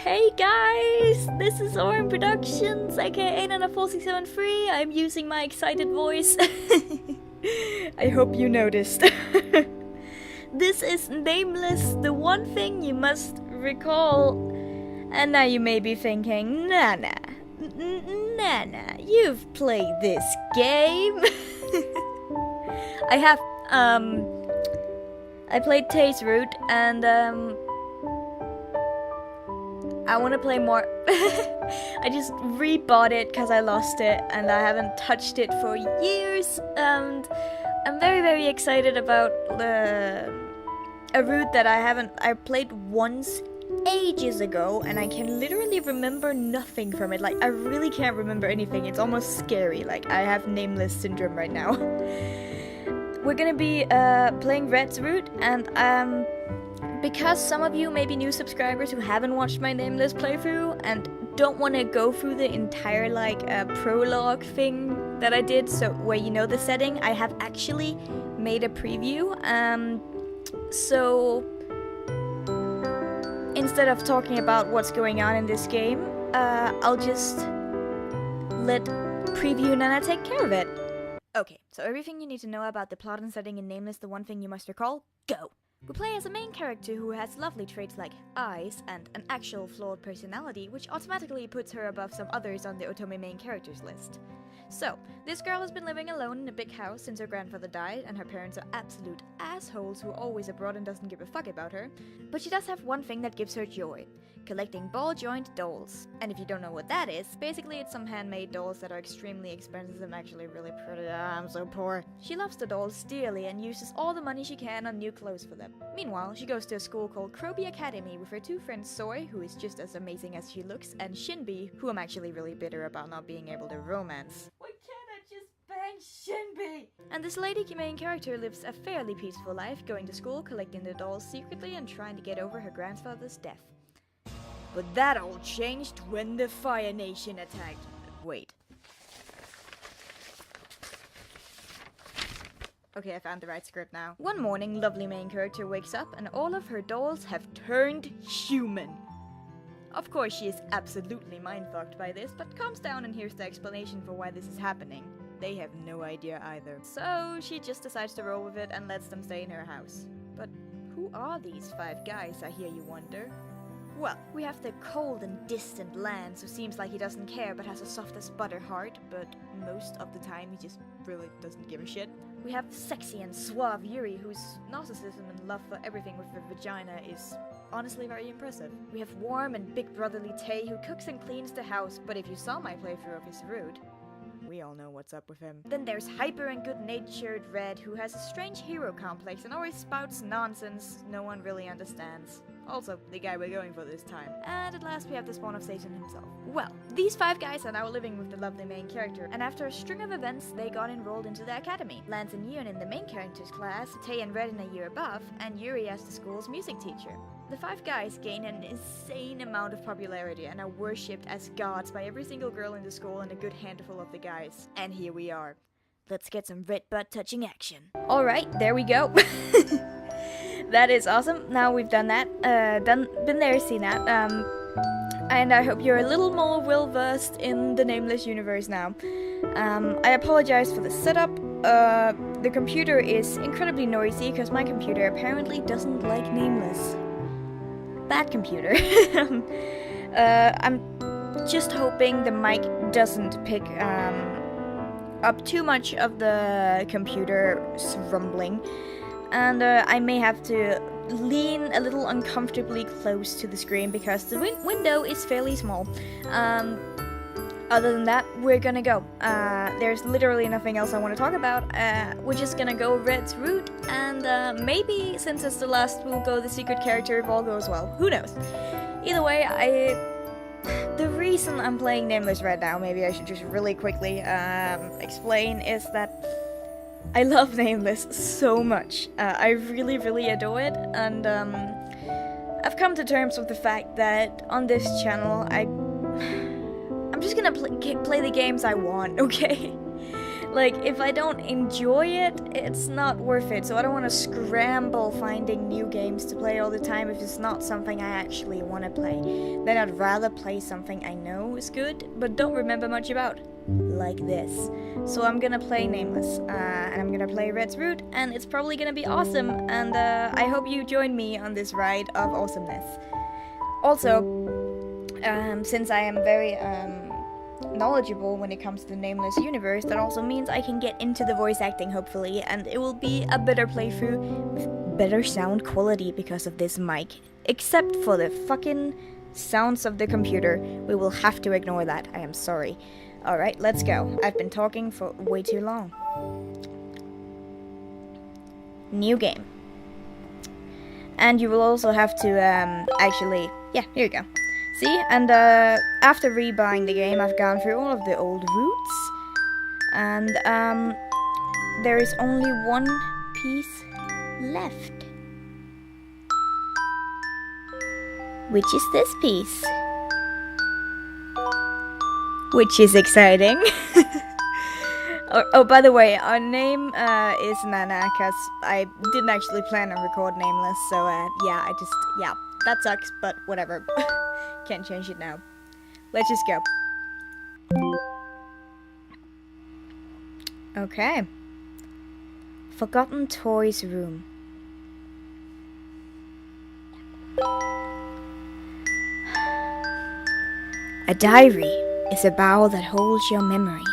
Hey guys, this is Oren Productions, aka Nana4673. I'm using my excited voice. I hope you noticed. This is Nameless, the one thing you must recall. And now you may be thinking, Nana, you've played this game. I have, I played Taste Root and, I want to play more. I just rebought it because I lost it and I haven't touched it for years, and I'm very excited about a route that I played once ages ago, and I can literally remember nothing from it. Like, I really can't remember anything. It's almost scary. Like, I have Nameless syndrome right now. We're gonna be playing Red's route, and because some of you may be new subscribers who haven't watched my Nameless playthrough and don't want to go through the entire prologue thing that I did, so where you know the setting, I have actually made a preview. So instead of talking about what's going on in this game, I'll just let Preview Nana take care of it. Okay, so everything you need to know about the plot and setting in Nameless, the one thing you must recall, go! We play as a main character who has lovely traits like eyes and an actual flawed personality, which automatically puts her above some others on the Otome main characters list. So, this girl has been living alone in a big house since her grandfather died, and her parents are absolute assholes who are always abroad and doesn't give a fuck about her. But she does have one thing that gives her joy: collecting ball-joint dolls. And if you don't know what that is, basically it's some handmade dolls that are extremely expensive and actually really pretty. I'm so poor. She loves the dolls dearly and uses all the money she can on new clothes for them. Meanwhile, she goes to a school called Kroby Academy with her two friends Soy, who is just as amazing as she looks, and Shinbi, who I'm actually really bitter about not being able to romance. Why can't I just bang Shinbi? And this lady main character lives a fairly peaceful life, going to school, collecting the dolls secretly, and trying to get over her grandfather's death. But that all changed when the Fire Nation attacked. Wait. Okay, I found the right script now. One morning, lovely main character wakes up and all of her dolls have turned human. Of course, she is absolutely mindfucked by this, but calms down and hears the explanation for why this is happening. They have no idea either. So she just decides to roll with it and lets them stay in her house. But who are these 5 guys, I hear you wonder? Well, we have the cold and distant Lance, who seems like he doesn't care but has a soft as butter heart, but most of the time he just really doesn't give a shit. We have sexy and suave Yuri, whose narcissism and love for everything with her vagina is honestly very impressive. We have warm and big brotherly Tay, who cooks and cleans the house, but if you saw my playthrough of his route, we all know what's up with him. Then there's hyper and good-natured Red, who has a strange hero complex and always spouts nonsense no one really understands. Also, the guy we're going for this time. And at last we have the spawn of Satan himself. Well, these 5 guys are now living with the lovely main character, and after a string of events, they got enrolled into the academy. Lance and Yeon in the main character's class, Tay and Red in a year above, and Yuri as the school's music teacher. The 5 guys gain an insane amount of popularity and are worshipped as gods by every single girl in the school and a good handful of the guys. And here we are. Let's get some red butt touching action. Alright, there we go. That is awesome. Now we've done that. Been there, seen that. And I hope you're a little more well-versed in the Nameless universe now. I apologize for the setup. The computer is incredibly noisy because my computer apparently doesn't like Nameless. Bad computer. I'm just hoping the mic doesn't pick up too much of the computer's rumbling. And I may have to lean a little uncomfortably close to the screen because the window is fairly small. Other than that, we're gonna go. There's literally nothing else I want to talk about. We're just gonna go Red's route, and maybe, since it's the last, we'll go the secret character if all goes well. Who knows? Either way, the reason I'm playing Nameless right now, maybe I should just really quickly explain, is that I love Nameless so much. I really adore it, and I've come to terms with the fact that on this channel, I'm just gonna play the games I want, okay? Like, if I don't enjoy it, it's not worth it. So I don't want to scramble finding new games to play all the time if it's not something I actually want to play. Then I'd rather play something I know is good, but don't remember much about. Like this. So I'm gonna play Nameless, and I'm gonna play Red's Route, and it's probably gonna be awesome, and I hope you join me on this ride of awesomeness. Also, since I am very knowledgeable when it comes to the Nameless universe, that also means I can get into the voice acting, hopefully, and it will be a better playthrough with better sound quality because of this mic. Except for the fucking sounds of the computer. We will have to ignore that, I am sorry. Alright, let's go. I've been talking for way too long. New game. And you will also have to, yeah, here you go. See, and after rebuying the game, I've gone through all of the old routes. And, there is only one piece left. Which is this piece. Which is exciting. Oh, by the way, our name is Nana, because I didn't actually plan on record Nameless, so yeah, that sucks, but whatever. Can't change it now. Let's just go. Okay. Forgotten Toys Room. A diary is a bowl that holds your memories.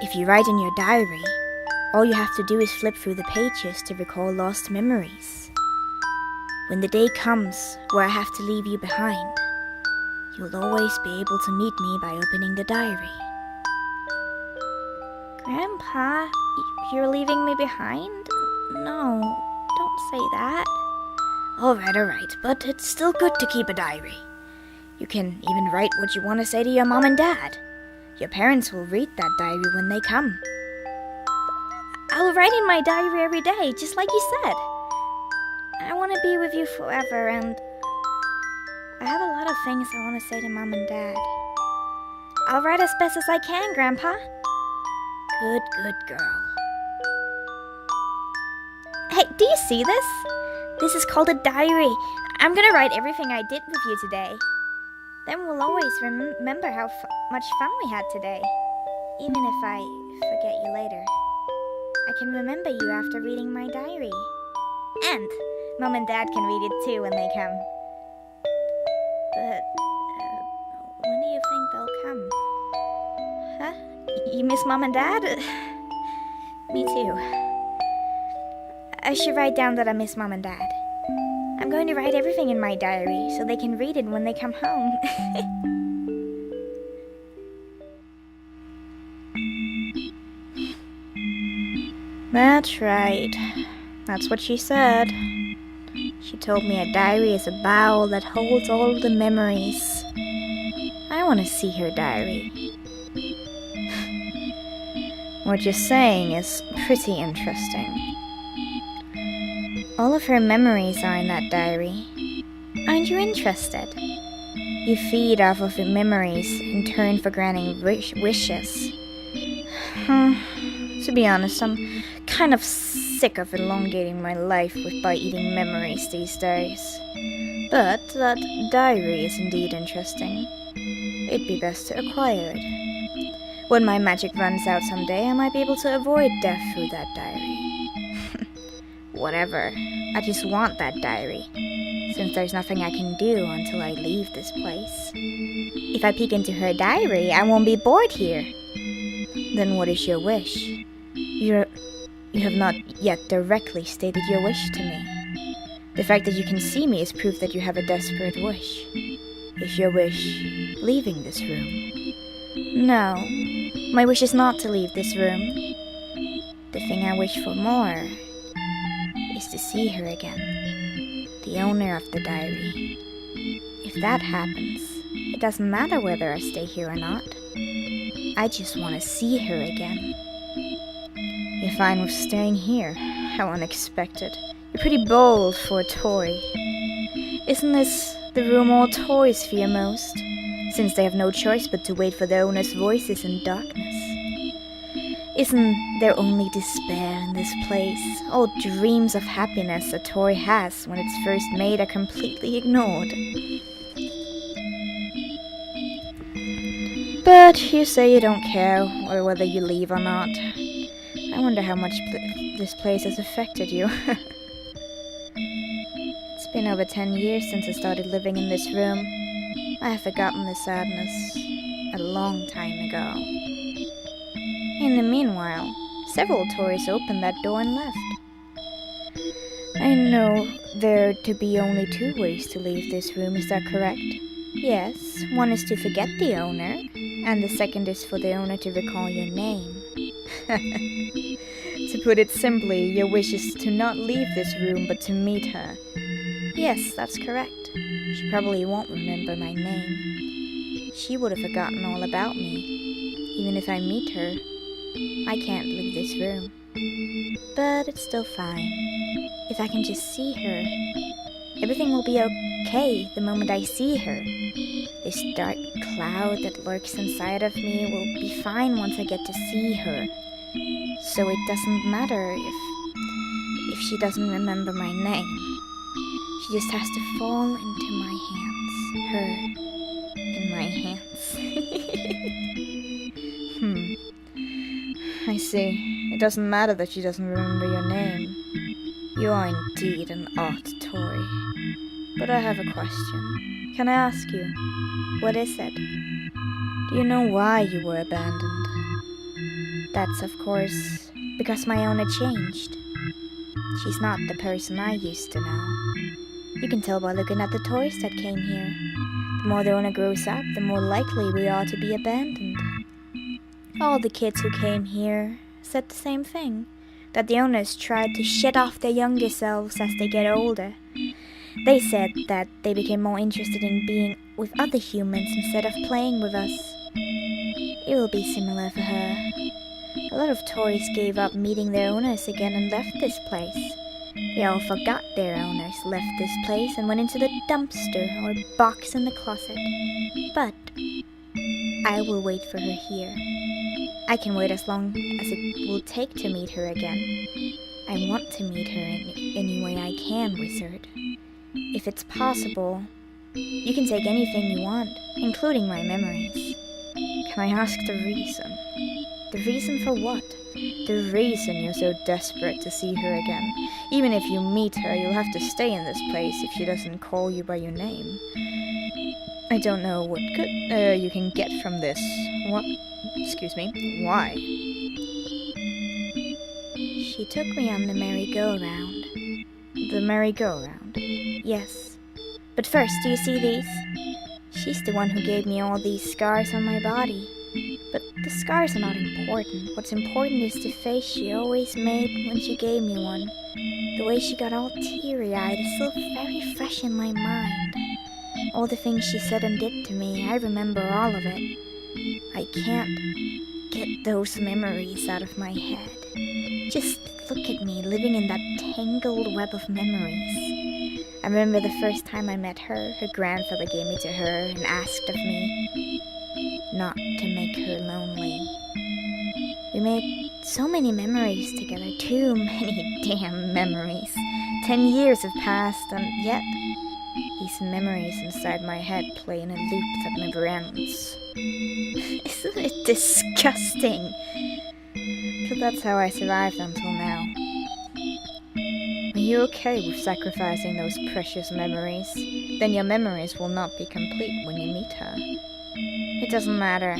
If you write in your diary, all you have to do is flip through the pages to recall lost memories. When the day comes where I have to leave you behind, you'll always be able to meet me by opening the diary. Grandpa, you're leaving me behind? No, don't say that. Alright, but it's still good to keep a diary. You can even write what you want to say to your mom and dad. Your parents will read that diary when they come. I'll write in my diary every day, just like you said. I want to be with you forever, and I have a lot of things I want to say to mom and dad. I'll write as best as I can, Grandpa. Good girl. Hey, do you see this? This is called a diary. I'm gonna write everything I did with you today. Then we'll always remember how much fun we had today. Even if I forget you later. I can remember you after reading my diary. And Mom and Dad can read it too when they come. But, when do you think they'll come? Huh? You miss Mom and Dad? Me too. I should write down that I miss Mom and Dad. I'm going to write everything in my diary so they can read it when they come home. That's right. That's what she said. She told me a diary is a bowl that holds all the memories. I want to see her diary. What you're saying is pretty interesting. All of her memories are in that diary. Aren't you interested? You feed off of the memories in turn for granting wishes. To be honest, I'm kind of sick of elongating my life by eating memories these days. But that diary is indeed interesting. It'd be best to acquire it. When my magic runs out someday, I might be able to avoid death through that diary. Whatever. I just want that diary, since there's nothing I can do until I leave this place. If I peek into her diary, I won't be bored here. Then what is your wish? You have not yet directly stated your wish to me. The fact that you can see me is proof that you have a desperate wish. Is your wish leaving this room? No, my wish is not to leave this room. The thing I wish for more is to see her again, the owner of the diary. If that happens, it doesn't matter whether I stay here or not. I just want to see her again. You're fine with staying here. How unexpected. You're pretty bold for a toy. Isn't this the room all toys fear most, since they have no choice but to wait for the owner's voices in darkness? Isn't there only despair in this place? All dreams of happiness a toy has when it's first made are completely ignored. But you say you don't care or whether you leave or not. I wonder how much this place has affected you. It's been over 10 years since I started living in this room. I have forgotten the sadness a long time ago. In the meanwhile, several toys opened that door and left. I know there to be only 2 ways to leave this room, is that correct? Yes, one is to forget the owner, and the second is for the owner to recall your name. To put it simply, your wish is to not leave this room but to meet her. Yes, that's correct. She probably won't remember my name. She would have forgotten all about me. Even if I meet her, I can't leave this room. But it's still fine. If I can just see her, everything will be okay the moment I see her. This dark cloud that lurks inside of me will be fine once I get to see her. So it doesn't matter if she doesn't remember my name. She just has to fall into my hands. Her in my hands. I see. It doesn't matter that she doesn't remember your name. You are indeed an odd toy. But I have a question. Can I ask you? What is it? Do you know why you were abandoned? That's, of course, because my owner changed. She's not the person I used to know. You can tell by looking at the toys that came here. The more the owner grows up, the more likely we are to be abandoned. All the kids who came here said the same thing, that the owners tried to shed off their younger selves as they get older. They said that they became more interested in being with other humans instead of playing with us. It will be similar for her. A lot of toys gave up meeting their owners again and left this place. They all forgot their owners, left this place, and went into the dumpster or box in the closet. But I will wait for her here. I can wait as long as it will take to meet her again. I want to meet her in any way I can, Wizard. If it's possible, you can take anything you want, including my memories. Can I ask the reason? The reason for what? The reason you're so desperate to see her again. Even if you meet her, you'll have to stay in this place if she doesn't call you by your name. I don't know what good you can get from this. What? Excuse me. Why? She took me on the merry-go-round. The merry-go-round? Yes. But first, do you see these? She's the one who gave me all these scars on my body. But the scars are not important. What's important is the face she always made when she gave me one. The way she got all teary-eyed is still very fresh in my mind. All the things she said and did to me, I remember all of it. I can't get those memories out of my head. Just look at me, living in that tangled web of memories. I remember the first time I met her, her grandfather gave me to her and asked of me not to make her lonely. We made so many memories together, too many damn memories. 10 years have passed, and yet these memories inside my head play in a loop that never ends. Isn't it disgusting? But that's how I survived until now. Are you okay with sacrificing those precious memories? Then your memories will not be complete when you meet her. It doesn't matter.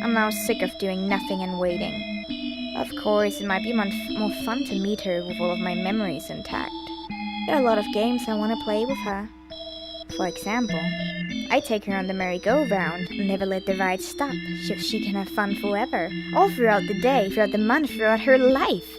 I'm now sick of doing nothing and waiting. Of course, it might be more fun to meet her with all of my memories intact. There are a lot of games I want to play with her. For example, I take her on the merry-go-round and never let the ride stop so she can have fun forever, all throughout the day, throughout the month, throughout her life.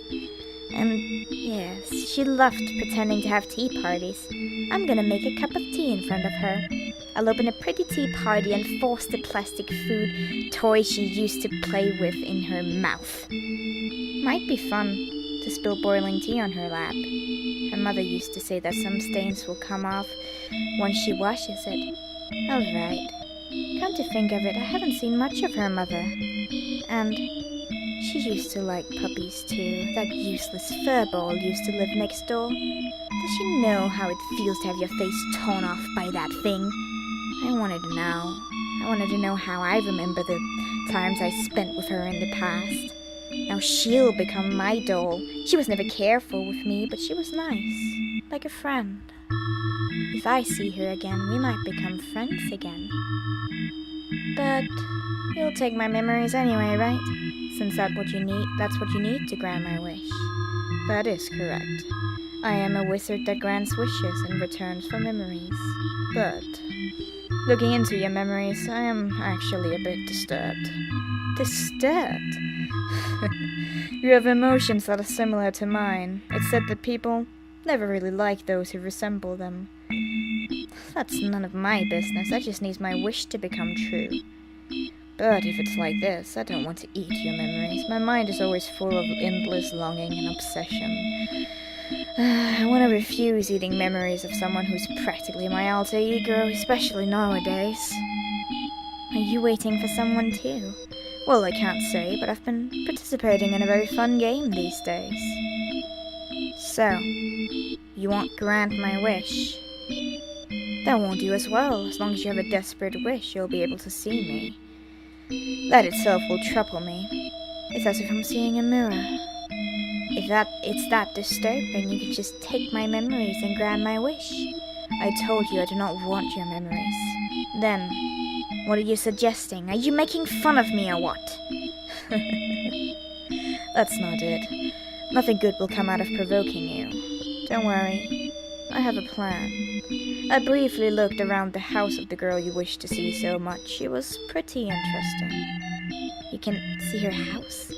And yes, she loved pretending to have tea parties. I'm gonna make a cup of tea in front of her. I'll open a pretty tea party and force the plastic food toy she used to play with in her mouth. Might be fun to spill boiling tea on her lap. Her mother used to say that some stains will come off once she washes it. Alright. Come to think of it, I haven't seen much of her mother. And She used to like puppies too. That useless furball used to live next door. Does she know how it feels to have your face torn off by that thing? I wanted to know. I wanted to know how I remember the times I spent with her in the past. Now she'll become my doll. She was never careful with me, but she was nice. Like a friend. If I see her again, we might become friends again. But you'll take my memories anyway, right? Since that's what you need to grant my wish. That is correct. I am a wizard that grants wishes in return for memories. But looking into your memories, I am actually a bit disturbed. Disturbed? You have emotions that are similar to mine. It's said that people never really like those who resemble them. That's none of my business. I just need my wish to become true. But if it's like this, I don't want to eat your memories. My mind is always full of endless longing and obsession. I want to refuse eating memories of someone who's practically my alter ego, especially nowadays. Are you waiting for someone too? Well, I can't say, but I've been participating in a very fun game these days. So, you won't grant my wish? That won't do as well. As long as you have a desperate wish, you'll be able to see me. That itself will trouble me. It's as if I'm seeing a mirror. If it's that disturbing, you can just take my memories and grant my wish. I told you I do not want your memories. Then, what are you suggesting? Are you making fun of me or what? That's not it. Nothing good will come out of provoking you. Don't worry. I have a plan. I briefly looked around the house of the girl you wish to see so much. It was pretty interesting. You can see her house?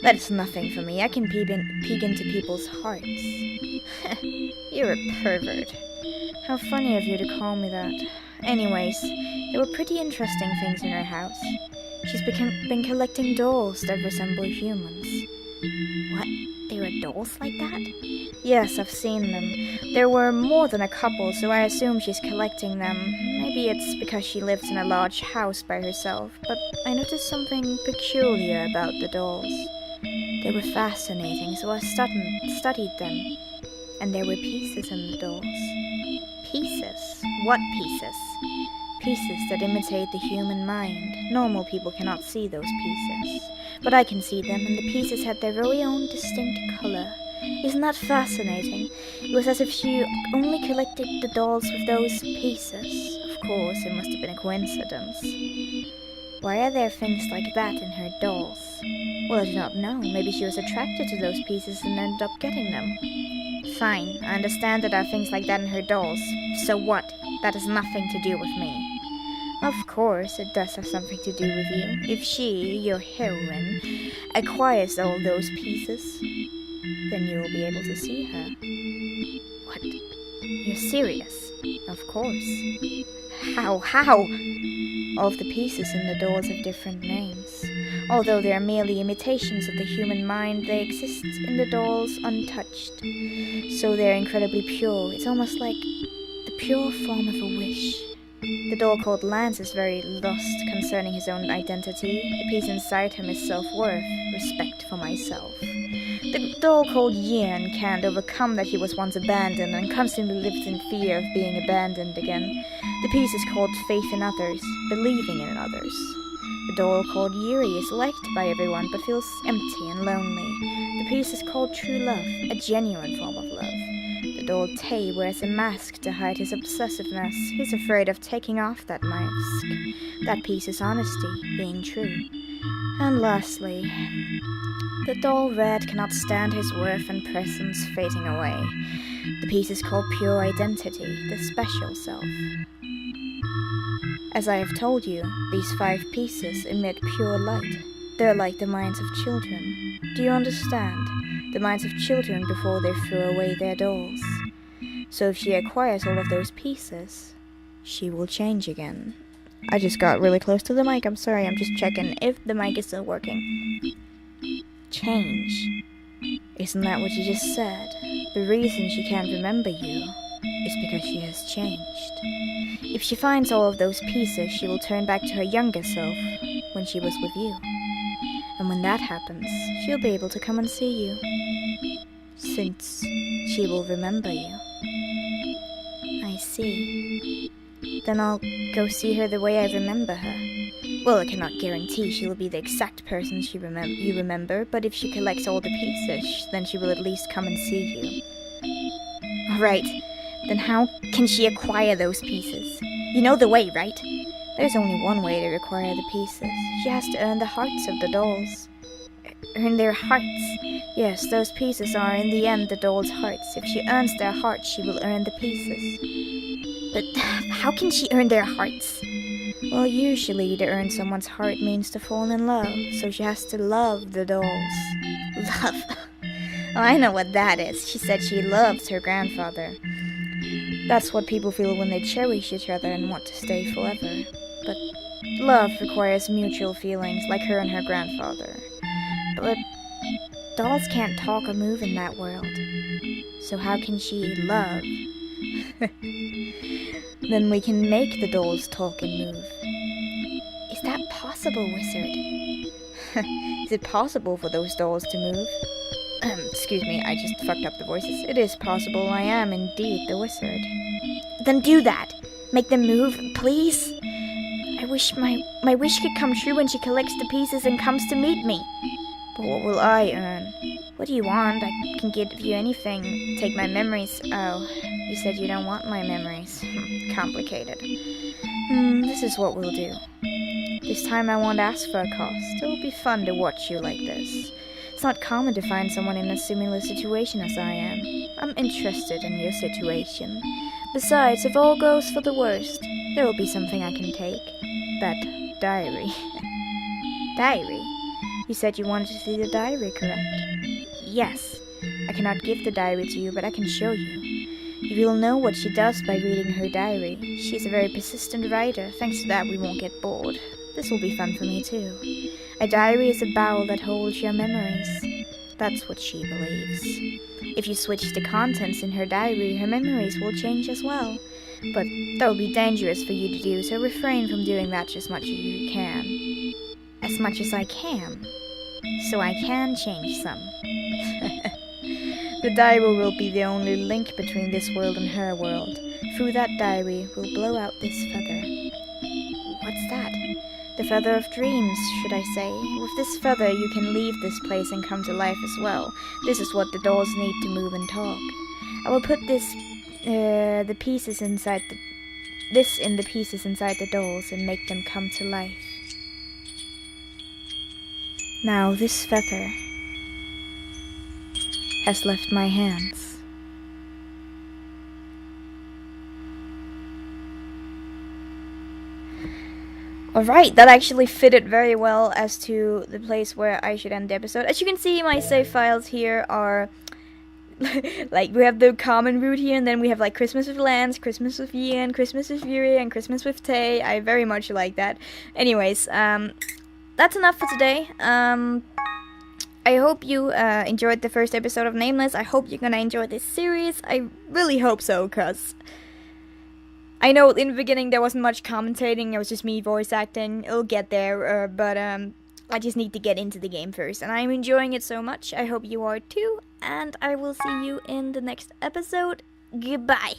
That is nothing for me. I can peek into people's hearts. You're a pervert. How funny of you to call me that. Anyways, there were pretty interesting things in her house. She's been collecting dolls that resemble humans. What? There are dolls like that? Yes, I've seen them. There were more than a couple, so I assume she's collecting them. Maybe it's because she lives in a large house by herself, but I noticed something peculiar about the dolls. They were fascinating, so I studied them. And there were pieces in the dolls. Pieces? What pieces? Pieces that imitate the human mind. Normal people cannot see those pieces. But I can see them, and the pieces had their very own distinct color. Isn't that fascinating? It was as if she only collected the dolls with those pieces. Of course, it must have been a coincidence. Why are there things like that in her dolls? Well, I do not know. Maybe she was attracted to those pieces and ended up getting them. Fine, I understand that there are things like that in her dolls. So what? That has nothing to do with me. Of course, it does have something to do with you. If she, your heroine, acquires all those pieces, then you will be able to see her. What? You're serious? Of course. How? All of the pieces in the dolls have different names. Although they are merely imitations of the human mind, they exist in the dolls untouched. So they're incredibly pure. It's almost like the pure form of a wish. The doll called Lance is very lost concerning his own identity. The piece inside him is self-worth, respect for myself. The doll called Yin can't overcome that he was once abandoned and constantly lives in fear of being abandoned again. The piece is called faith in others, believing in others. The doll called Yuri is liked by everyone but feels empty and lonely. The piece is called true love, a genuine form of love. The doll Tay wears a mask to hide his obsessiveness. He's afraid of taking off that mask. That piece is honesty, being true. And lastly, the doll Red cannot stand his worth and presence fading away. The piece is called pure identity, the special self. As I have told you, these 5 pieces emit pure light. They're like the minds of children. Do you understand? The minds of children before they throw away their dolls. So if she acquires all of those pieces, she will change again. I just got really close to the mic. I'm sorry, I'm just checking if the mic is still working. Change. Isn't that what you just said? The reason she can't remember you is because she has changed. If she finds all of those pieces, she will turn back to her younger self when she was with you. And when that happens, she'll be able to come and see you. Since she will remember you. I see. Then I'll go see her the way I remember her. Well, I cannot guarantee she'll be the exact person you remember, but if she collects all the pieces, then she will at least come and see you. Alright, then how can she acquire those pieces? You know the way, right? There's only one way to acquire the pieces. She has to earn the hearts of the dolls. Earn their hearts. Yes, those pieces are in the end the doll's hearts. If she earns their hearts, she will earn the pieces. But how can she earn their hearts? Well, usually to earn someone's heart means to fall in love, so she has to love the dolls. Love? Oh, I know what that is. She said she loves her grandfather. That's what people feel when they cherish each other and want to stay forever. But love requires mutual feelings, like her and her grandfather. But dolls can't talk or move in that world. So how can she love? Then we can make the dolls talk and move. Is that possible, wizard? Is it possible for those dolls to move? Excuse me, I just fucked up the voices. It is possible. I am indeed the wizard. Then do that. Make them move, please. I wish my wish could come true when she collects the pieces and comes to meet me. But what will I earn? What do you want? I can give you anything. Take my memories. Oh, you said you don't want my memories. Complicated. This is what we'll do. This time I won't ask for a cost. It'll be fun to watch you like this. It's not common to find someone in a similar situation as I am. I'm interested in your situation. Besides, if all goes for the worst, there will be something I can take. That diary. Diary? You said you wanted to see the diary, correct? Yes. I cannot give the diary to you, but I can show you. You will know what she does by reading her diary. She's a very persistent writer. Thanks to that, we won't get bored. This will be fun for me, too. A diary is a barrel that holds your memories. That's what she believes. If you switch the contents in her diary, her memories will change as well. But that would be dangerous for you to do, so refrain from doing that as much as you can. As much as I can. So I can change some. The diary will be the only link between this world and her world. Through that diary, we'll blow out this feather. What's that? The feather of dreams, should I say. With this feather, you can leave this place and come to life as well. This is what the dolls need to move and talk. I will put the pieces inside the dolls and make them come to life. Now this feather has left my hands. Alright, that actually fitted very well as to the place where I should end the episode. As you can see, my save files here are like, we have the common route here, and then we have like Christmas with Lance, Christmas with Ian, Christmas with Yuri, and Christmas with Tay. I very much like that. Anyways, that's enough for today. I hope you enjoyed the first episode of Nameless. I hope you're gonna enjoy this series. I really hope so, cause I know in the beginning there wasn't much commentating. It was just me voice acting. It'll get there, but I just need to get into the game first, and I'm enjoying it so much. I hope you are too, and I will see you in the next episode. Goodbye.